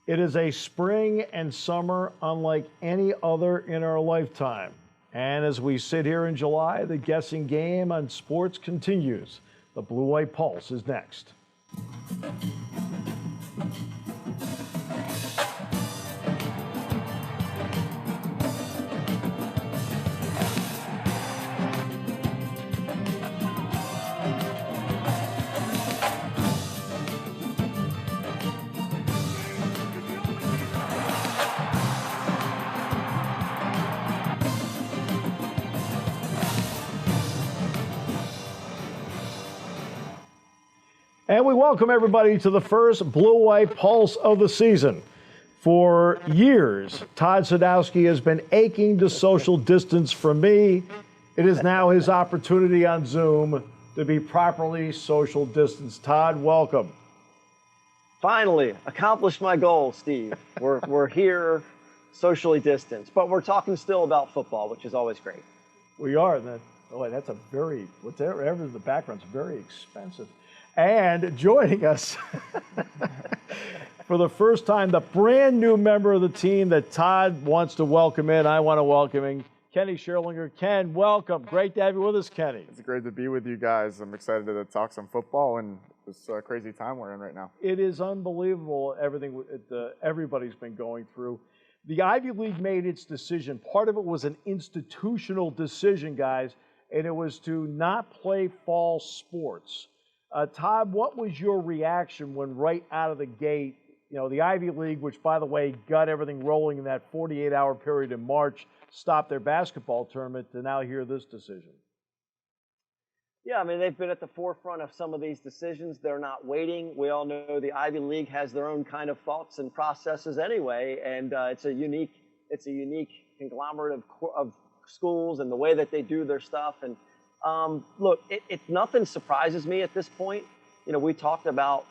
It is a spring and summer unlike any other in our lifetime. And as we sit here in July, the guessing game on sports continues. The Blue White Pulse is next. And we welcome everybody to the first Blue White Pulse of the season. For years, Todd Sadowski has been aching to social distance from me. It is now his opportunity on Zoom to be properly social distanced. Todd, welcome. Finally, accomplished my goal, Steve. We're here socially distanced, but we're talking still about football, which is always great. We are. That's a very, whatever in the background's very expensive. And joining us for the first time, the brand new member of the team that Todd wants to welcome in. I want to welcome in Kenny Schierlinger. Ken, welcome. Great to have you with us, Kenny. It's great to be with you guys. I'm excited to talk some football and this crazy time we're in right now. It is unbelievable everything everybody's been going through. The Ivy League made its decision. Part of it was an institutional decision, guys, and it was to not play fall sports. Todd, what was your reaction when right out of the gate, the Ivy League, which, by the way, got everything rolling in that 48-hour period in March, stopped their basketball tournament, to now hear this decision? Yeah, I mean, they've been at the forefront of some of these decisions. They're not waiting. We all know the Ivy League has their own kind of thoughts and processes anyway, and it's a unique conglomerate of schools and the way that they do their stuff. And look, nothing surprises me at this point. We talked about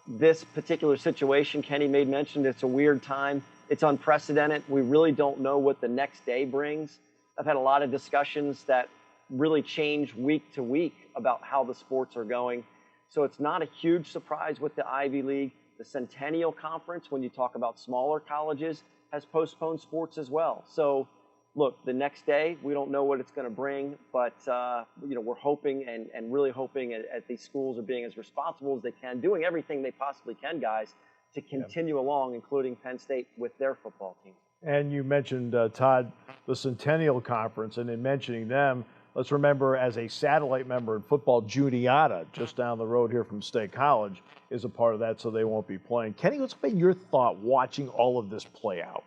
this particular situation. Kenny made mention it's a weird time. It's unprecedented. We really don't know what the next day brings. I've had a lot of discussions that really change week to week about how the sports are going. So it's not a huge surprise with the Ivy League. The Centennial Conference, when you talk about smaller colleges, has postponed sports as well. So look, the next day, we don't know what it's going to bring, but we're hoping and really hoping at these schools are being as responsible as they can, doing everything they possibly can, guys, to continue along, including Penn State with their football team. And you mentioned, Todd, the Centennial Conference, and in mentioning them, let's remember, as a satellite member in football, Juniata, just down the road here from State College, is a part of that, so they won't be playing. Kenny, what's been your thought watching all of this play out?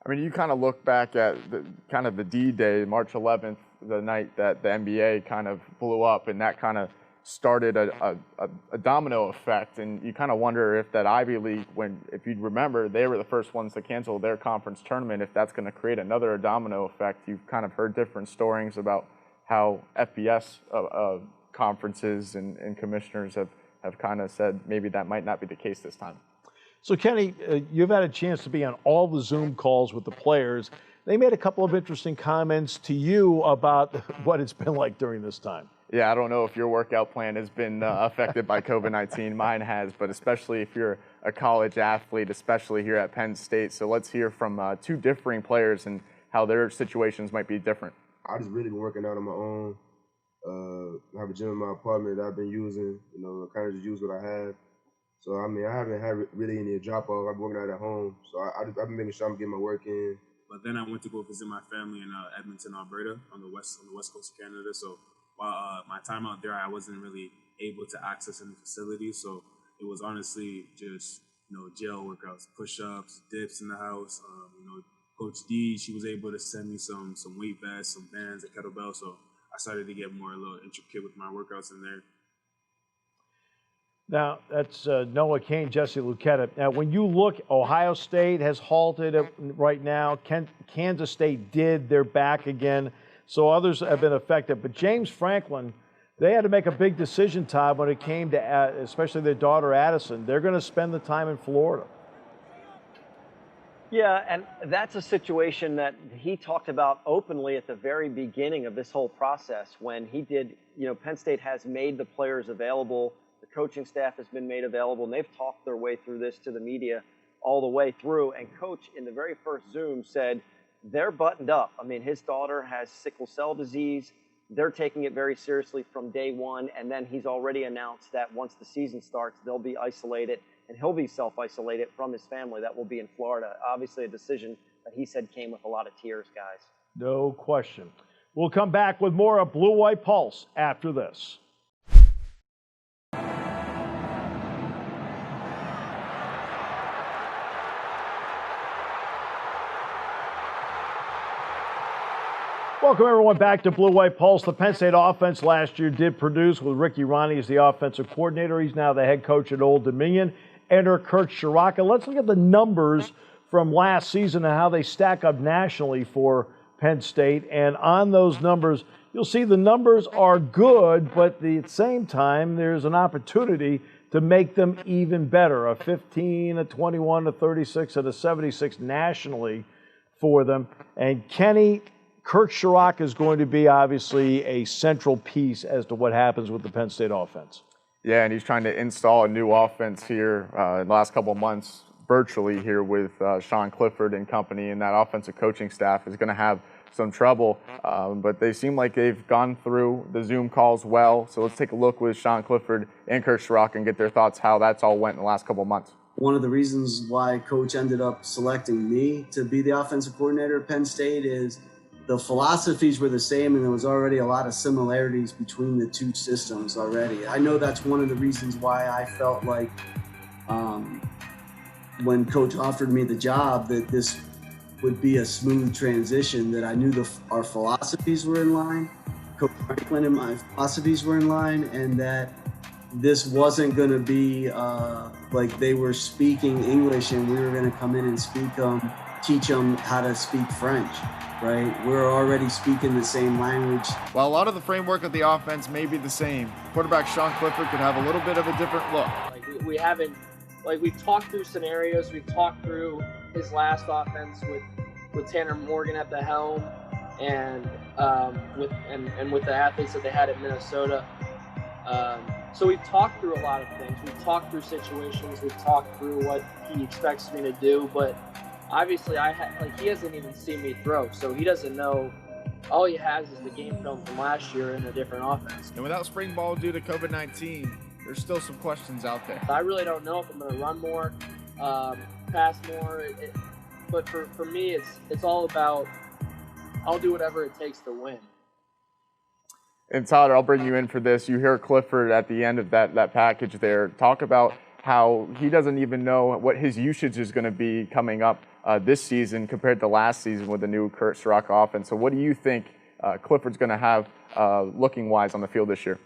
I mean, you kind of look back at the D-Day, March 11th, the night that the NBA kind of blew up, and that kind of started a domino effect. And you kind of wonder if that Ivy League, if you'd remember, they were the first ones to cancel their conference tournament, if that's going to create another domino effect. You've kind of heard different stories about how FBS conferences and commissioners have kind of said maybe that might not be the case this time. So, Kenny, you've had a chance to be on all the Zoom calls with the players. They made a couple of interesting comments to you about what it's been like during this time. Yeah, I don't know if your workout plan has been affected by COVID-19. Mine has, but especially if you're a college athlete, especially here at Penn State. So let's hear from two differing players and how their situations might be different. I just really been working out on my own. I have a gym in my apartment that I've been using. I kind of just use what I have. So, I mean, I haven't had really any drop-off. I've been working out at home. So, I've been making sure I'm getting my work in. But then I went to go visit my family in Edmonton, Alberta, on the west coast of Canada. So, while my time out there, I wasn't really able to access any facilities. So, it was honestly just, jail workouts, push-ups, dips in the house. Coach D, she was able to send me some weight vests, some bands, a kettlebell. So, I started to get a little intricate with my workouts in there. Now, that's Noah Kane, Jesse Lucchetta. Now, when you look, Ohio State has halted it right now. Kansas State did. They're back again. So others have been affected. But James Franklin, they had to make a big decision, Todd, when it came to especially their daughter Addison. They're going to spend the time in Florida. Yeah, and that's a situation that he talked about openly at the very beginning of this whole process when he did, Penn State has made the players available. The coaching staff has been made available, and they've talked their way through this to the media all the way through. And Coach, in the very first Zoom, said they're buttoned up. I mean, his daughter has sickle cell disease. They're taking it very seriously from day one. And then he's already announced that once the season starts, they'll be isolated, and he'll be self-isolated from his family that will be in Florida. Obviously, a decision that he said came with a lot of tears, guys. No question. We'll come back with more of Blue White Pulse after this. Welcome, everyone, back to Blue White Pulse. The Penn State offense last year did produce with Ricky Ronnie as the offensive coordinator. He's now the head coach at Old Dominion. Enter Kirk Schierlinger. Let's look at the numbers from last season and how they stack up nationally for Penn State. And on those numbers, you'll see the numbers are good, but at the same time, there's an opportunity to make them even better. A 15, a 21, a 36, and a 76 nationally for them. And Kirk Schierlinger is going to be obviously a central piece as to what happens with the Penn State offense. Yeah, and he's trying to install a new offense here in the last couple of months, virtually here with Sean Clifford and company, and that offensive coaching staff is going to have some trouble. But they seem like they've gone through the Zoom calls well. So let's take a look with Sean Clifford and Kirk Schierlinger and get their thoughts how that's all went in the last couple of months. One of the reasons why Coach ended up selecting me to be the offensive coordinator at Penn State is the philosophies were the same, and there was already a lot of similarities between the two systems already. I know that's one of the reasons why I felt like when Coach offered me the job that this would be a smooth transition, that I knew our philosophies were in line, Coach Franklin and my philosophies were in line, and that this wasn't going to be like they were speaking English and we were going to come in and teach them how to speak French. Right? We're already speaking the same language. While a lot of the framework of the offense may be the same, quarterback Sean Clifford could have a little bit of a different look. We haven't, we've talked through scenarios. We've talked through his last offense with Tanner Morgan at the helm, and with the athletes that they had at Minnesota. So we've talked through a lot of things. We've talked through situations. We've talked through what he expects me to do, but obviously, he hasn't even seen me throw, so he doesn't know. All he has is the game film from last year in a different offense. And without spring ball due to COVID-19, there's still some questions out there. I really don't know if I'm going to run more, pass more, but for me, it's all about I'll do whatever it takes to win. And Todd, I'll bring you in for this. You hear Clifford at the end of that package there talk about how he doesn't even know what his usage is going to be coming up this season compared to last season with the new Kirk Schierlinger offense. So what do you think Clifford's going to have looking-wise on the field this year?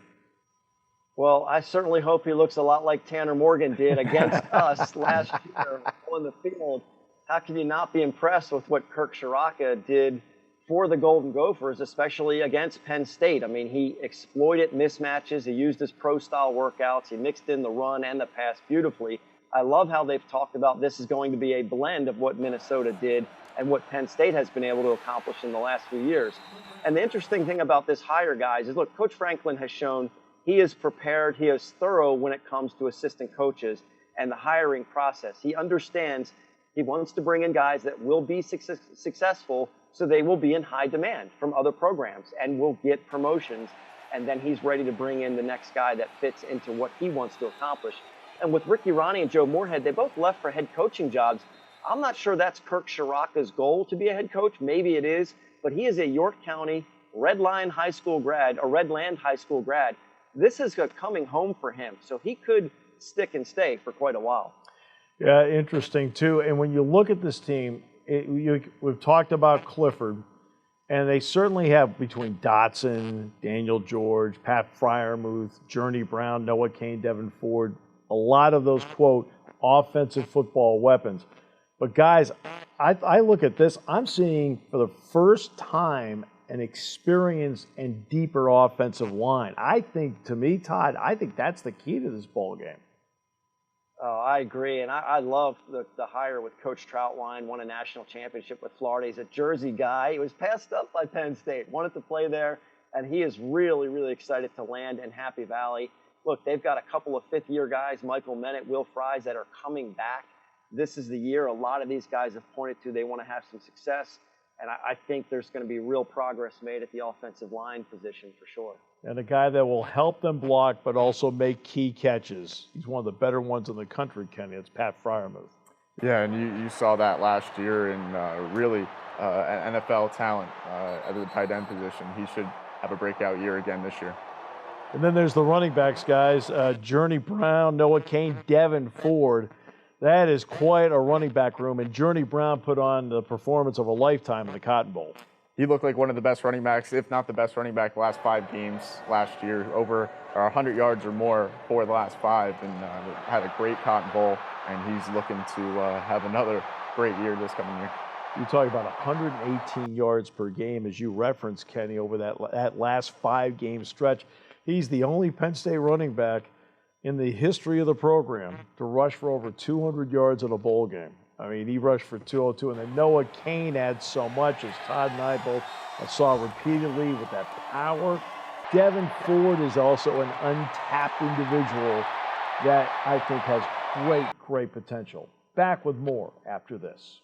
Well, I certainly hope he looks a lot like Tanner Morgan did against us last year on the field. How can you not be impressed with what Kirk Schierlinger did for the Golden Gophers, especially against Penn State? I mean, he exploited mismatches. He used his pro-style workouts. He mixed in the run and the pass beautifully. I love how they've talked about this is going to be a blend of what Minnesota did and what Penn State has been able to accomplish in the last few years. And the interesting thing about this hire, guys, is look, Coach Franklin has shown he is prepared, he is thorough when it comes to assistant coaches and the hiring process. He understands he wants to bring in guys that will be successful, so they will be in high demand from other programs and will get promotions. And then he's ready to bring in the next guy that fits into what he wants to accomplish. And with Ricky Ronnie and Joe Moorhead, they both left for head coaching jobs. I'm not sure that's Kirk Schierlinger's goal to be a head coach. Maybe it is, but he is a York County Redland High School grad. This is a coming home for him, so he could stick and stay for quite a while. Yeah, interesting too. And when you look at this team, we've talked about Clifford, and they certainly have between Dotson, Daniel George, Pat Fryermuth, Journey Brown, Noah Kane, Devin Ford, a lot of those, quote, offensive football weapons. But guys, I look at this, I'm seeing for the first time an experienced and deeper offensive line. I think, to me, Todd, I think that's the key to this ball game. Oh, I agree, and I love the hire with Coach Troutwine, won a national championship with Florida. He's a Jersey guy. He was passed up by Penn State, wanted to play there, and he is really, really excited to land in Happy Valley. Look, they've got a couple of fifth-year guys, Michael Mennett, Will Fries, that are coming back this is the year a lot of these guys have pointed to they want to have some success. And I think there's going to be real progress made at the offensive line position for sure. And a guy that will help them block but also make key catches. He's one of the better ones in the country, Kenny. It's Pat Fryermuth. Yeah, and you saw that last year in really an NFL talent at the tight end position. He should have a breakout year again this year. And then there's the running backs, guys. Journey Brown, Noah Kane, Devin Ford. That is quite a running back room, and Journey Brown put on the performance of a lifetime in the Cotton Bowl. He looked like one of the best running backs, if not the best running back, the last 5 games last year, over 100 yards or more for the last 5, and had a great Cotton Bowl, and he's looking to have another great year this coming year. You talk about 118 yards per game, as you referenced, Kenny, over that last 5-game stretch. He's the only Penn State running back in the history of the program to rush for over 200 yards in a bowl game. I mean, he rushed for 202, and then Noah Kane adds so much, as Todd and I both saw repeatedly with that power. Devin Ford is also an untapped individual that I think has great potential. Back with more after this.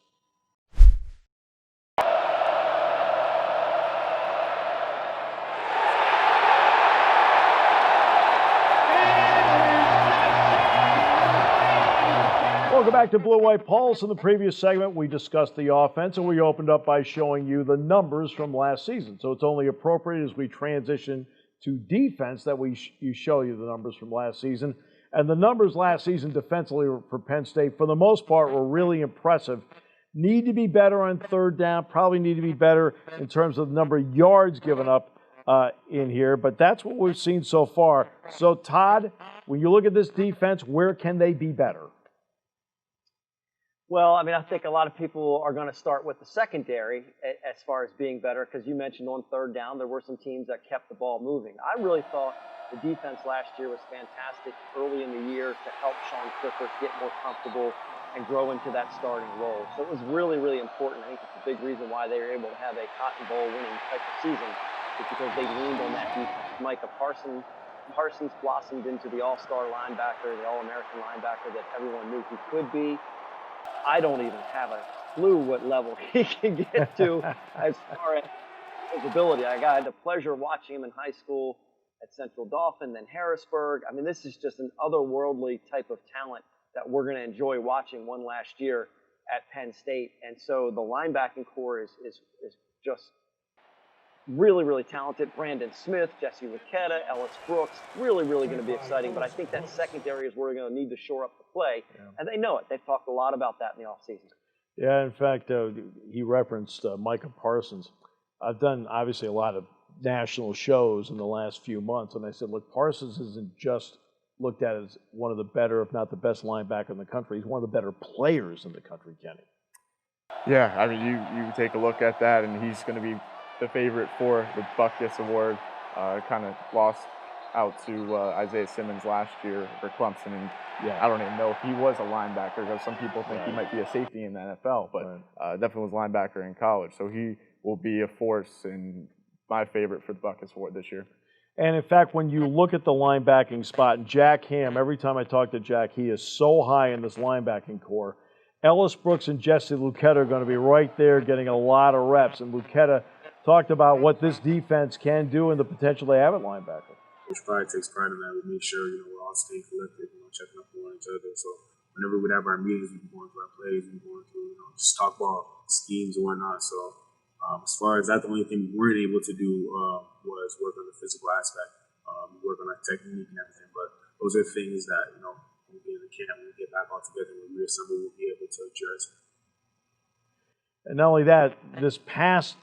Welcome back to Blue White Pulse. In the previous segment, we discussed the offense, and we opened up by showing you the numbers from last season. So it's only appropriate as we transition to defense that you show you the numbers from last season. And the numbers last season defensively for Penn State, for the most part, were really impressive. Need to be better on third down, probably need to be better in terms of the number of yards given up in here, but that's what we've seen so far. So, Todd, when you look at this defense, where can they be better? Well, I mean, I think a lot of people are going to start with the secondary as far as being better, because you mentioned on third down there were some teams that kept the ball moving. I really thought the defense last year was fantastic early in the year to help Sean Clifford get more comfortable and grow into that starting role. So it was really important. I think it's a big reason why they were able to have a Cotton Bowl winning type of season, is because they leaned on that defense. Micah Parsons blossomed into the all-star linebacker, the all-American linebacker that everyone knew he could be. I don't even have a clue what level he can get to as far as his ability. I had the pleasure of watching him in high school at Central Dauphin, then Harrisburg. I mean, this is just an otherworldly type of talent that we're going to enjoy watching one last year at Penn State. And so the linebacking core is just really talented. Brandon Smith, Jesse Luketa, Ellis Brooks, really going to be exciting. But I think that secondary is where we're going to need to shore up the play. Yeah. And they know it. They've talked a lot about that in the offseason. Yeah, in fact, he referenced Micah Parsons. I've done, obviously, a lot of national shows in the last few months, and I said, look, Parsons isn't just looked at as one of the better, if not the best linebacker in the country. He's one of the better players in the country, Kenny. Yeah, I mean, you take a look at that, and he's going to be the favorite for the Buckus Award. Kind of lost out to Isaiah Simmons last year for Clemson, and I don't even know if he was a linebacker, because some people think he might be a safety in the NFL, but definitely was a linebacker in college. So he will be a force and my favorite for the Buckus Award this year. And in fact, when you look at the linebacking spot, and Jack Ham, every time I talk to Jack, he is so high in this linebacking core. Ellis Brooks and Jesse Luketa are going to be right there getting a lot of reps, and Luketa talked about what this defense can do and the potential they have at linebacker. Which probably takes pride in that. We make sure, we're all staying collected, checking up on each other. So whenever we'd have our meetings, we'd be going through our plays, we'd be going through, just talk about schemes and whatnot. So as far as that, the only thing we weren't able to do was work on the physical aspect, work on our technique and everything. But those are things that, when we get in the camp, when we get back all together, when we reassemble, we'll be able to address. And not only that, this pass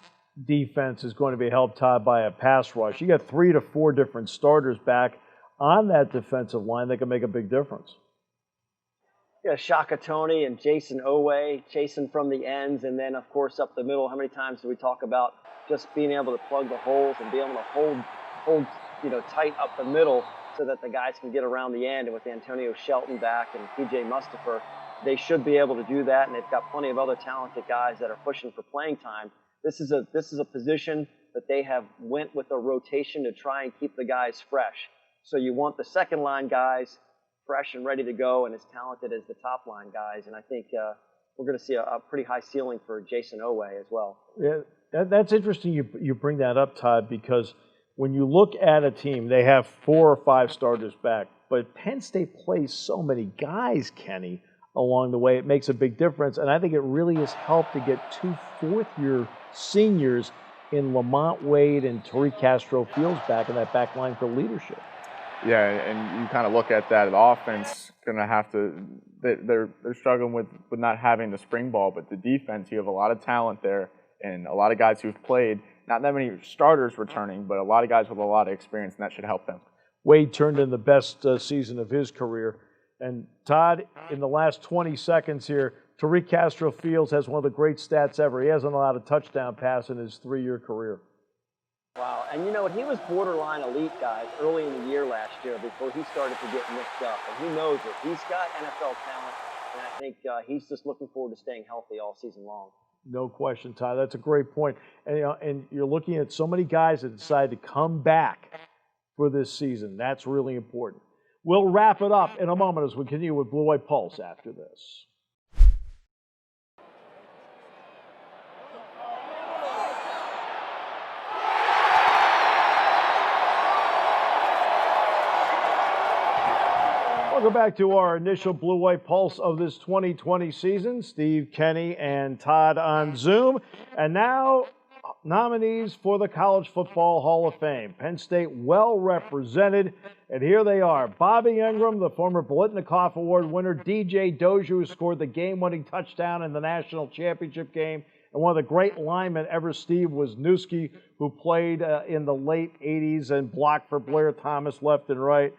defense is going to be helped, Todd, by a pass rush. You got 3 to 4 different starters back on that defensive line that can make a big difference. Yeah, Shaka Toney and Jason Owe chasing from the ends, and then, of course, up the middle. How many times do we talk about just being able to plug the holes and be able to hold tight up the middle so that the guys can get around the end? And with Antonio Shelton back and P.J. Mustipher, they should be able to do that, and they've got plenty of other talented guys that are pushing for playing time. This is a position that they have went with a rotation to try and keep the guys fresh. So you want the second line guys fresh and ready to go and as talented as the top line guys. And I think we're going to see a pretty high ceiling for Jason Owe as well. Yeah, that's interesting you bring that up, Todd, because when you look at a team, they have 4 or 5 starters back, but Penn State plays so many guys, Kenny, along the way. It makes a big difference, and I think it really has helped to get 2 fourth-year seniors in Lamont Wade and Tariq Castro-Fields back in that back line for leadership. Yeah, and you kind of look at that, the offense going to have to, they're struggling with not having the spring ball, but the defense, you have a lot of talent there and a lot of guys who've played, not that many starters returning, but a lot of guys with a lot of experience, and that should help them. Wade turned in the best season of his career. And Todd, in the last 20 seconds here, Tariq Castro-Fields has one of the great stats ever. He hasn't allowed a touchdown pass in his 3-year career. Wow, and you know what? He was borderline elite, guys, early in the year last year before he started to get mixed up. And he knows it. He's got NFL talent, and I think he's just looking forward to staying healthy all season long. No question, Todd. That's a great point. And, and you're looking at so many guys that decide to come back for this season. That's really important. We'll wrap it up in a moment as we continue with Blue White Pulse after this. Welcome back to our initial Blue White Pulse of this 2020 season. Steve, Kenny, and Todd on Zoom. And now, nominees for the College Football Hall of Fame. Penn State well represented. And here they are. Bobby Ingram, the former Biletnikoff Award winner. DJ Dozier, who scored the game-winning touchdown in the national championship game. And one of the great linemen ever, Steve Wisniewski, who played in the late 80s and blocked for Blair Thomas left and right.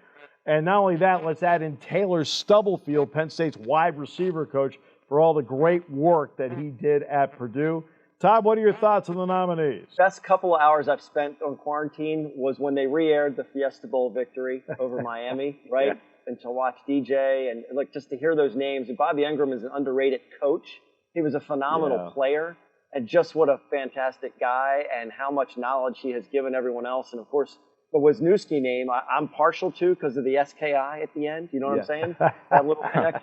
And not only that, let's add in Taylor Stubblefield, Penn State's wide receiver coach, for all the great work that he did at Purdue. Todd, what are your thoughts on the nominees? Best couple of hours I've spent on quarantine was when they re-aired the Fiesta Bowl victory over Miami, right? Yeah. And to watch DJ and like just to hear those names. And Bobby Ingram is an underrated coach. He was a phenomenal player, and just what a fantastic guy, and how much knowledge he has given everyone else. And of course, the Wisniewski name, I'm partial to because of the SKI at the end. You know what I'm saying? That little connection.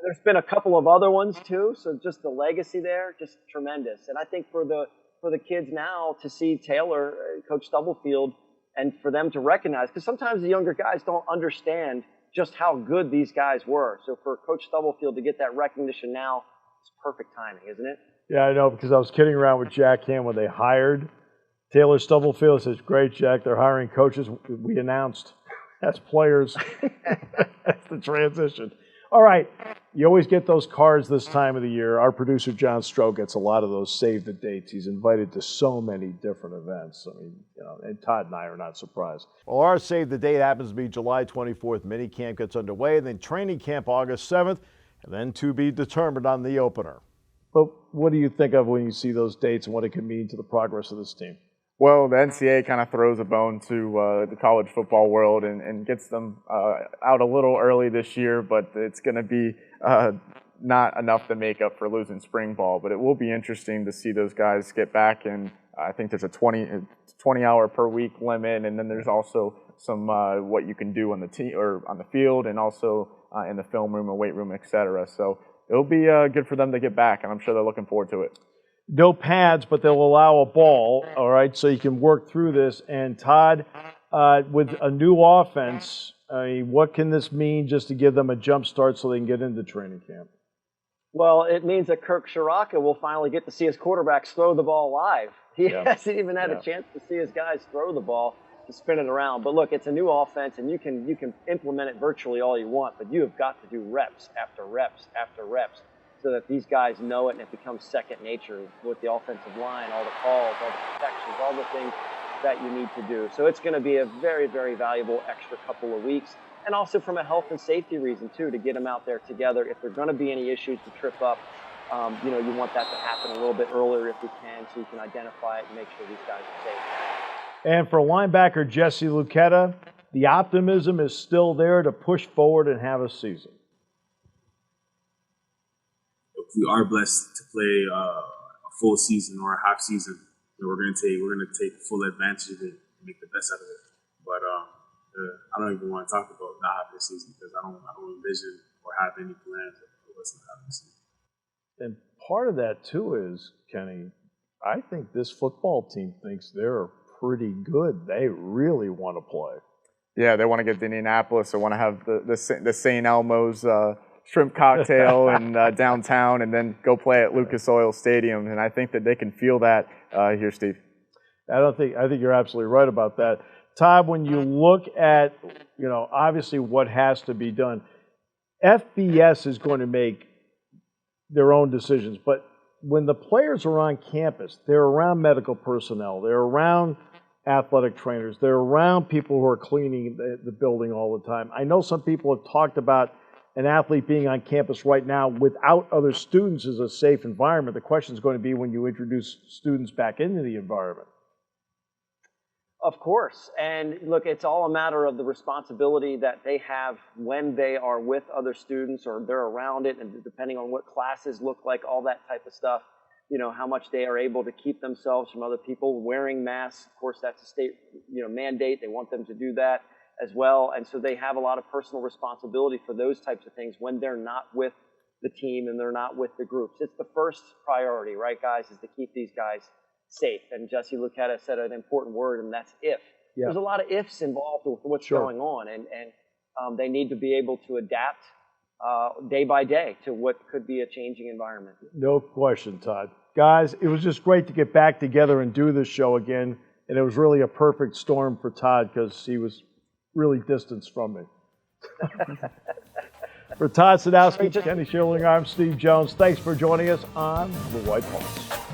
There's been a couple of other ones too. So just the legacy there, just tremendous. And I think for the kids now to see Taylor, Coach Stubblefield, and for them to recognize, because sometimes the younger guys don't understand just how good these guys were. So for Coach Stubblefield to get that recognition now, it's perfect timing, isn't it? Yeah, I know, because I was kidding around with Jack Ham when they hired Taylor Stubblefield. Says, great, Jack, they're hiring coaches. We announced as players. That's the transition. All right, you always get those cards this time of the year. Our producer, John Stroh, gets a lot of those save the dates. He's invited to so many different events. I mean, and Todd and I are not surprised. Well, our save the date happens to be July 24th. Mini camp gets underway, and then training camp August 7th, and then to be determined on the opener. But what do you think of when you see those dates and what it can mean to the progress of this team? Well, the NCAA kind of throws a bone to the college football world and gets them out a little early this year, but it's going to be not enough to make up for losing spring ball. But it will be interesting to see those guys get back, and I think there's a 20-hour per week limit, and then there's also some what you can do on the field, and also in the film room and weight room, etc. So it'll be good for them to get back, and I'm sure they're looking forward to it. No pads, but they'll allow a ball, all right, so you can work through this. And Todd, with a new offense, I mean, what can this mean just to give them a jump start so they can get into training camp? Well, it means that Kirk Ciarrocca will finally get to see his quarterbacks throw the ball live. He hasn't even had a chance to see his guys throw the ball, to spin it around. But look, it's a new offense, and you can implement it virtually all you want, but you have got to do reps after reps after reps, so that these guys know it and it becomes second nature with the offensive line, all the calls, all the protections, all the things that you need to do. So it's going to be a very, very valuable extra couple of weeks. And also from a health and safety reason, too, to get them out there together. If there are going to be any issues to trip up, you want that to happen a little bit earlier if we can, so you can identify it and make sure these guys are safe. And for linebacker Jesse Luketa, the optimism is still there to push forward and have a season. We are blessed to play a full season or a half season. We're going to take full advantage of it and make the best out of it. But I don't even want to talk about not having a season because I don't envision or have any plans of us not having a season. And part of that too is, Kenny, I think this football team thinks they're pretty good. They really want to play. Yeah, they want to get to Indianapolis. They want to have the St. Elmo's shrimp cocktail and downtown, and then go play at Lucas Oil Stadium. And I think that they can feel that here, Steve. I think you're absolutely right about that. Todd, when you look at, obviously what has to be done, FBS is going to make their own decisions. But when the players are on campus, they're around medical personnel, they're around athletic trainers, they're around people who are cleaning the building all the time. I know some people have talked about an athlete being on campus right now without other students is a safe environment. The question is going to be when you introduce students back into the environment. Of course. And look, it's all a matter of the responsibility that they have when they are with other students or they're around it, and depending on what classes look like, all that type of stuff, how much they are able to keep themselves from other people wearing masks. Of course, that's a state, mandate. They want them to do that as well. And so they have a lot of personal responsibility for those types of things when they're not with the team and they're not with the groups. It's the first priority, right, guys, is to keep these guys safe. And Jesse Lucchetta said an important word, and that's if. Yeah. There's a lot of ifs involved with what's going on, and they need to be able to adapt day by day to what could be a changing environment. No question, Todd. Guys, it was just great to get back together and do this show again, and it was really a perfect storm for Todd because he was really distanced from me. For Todd Sadowski, Kenny Schillinger, I'm Steve Jones. Thanks for joining us on The White Pulse.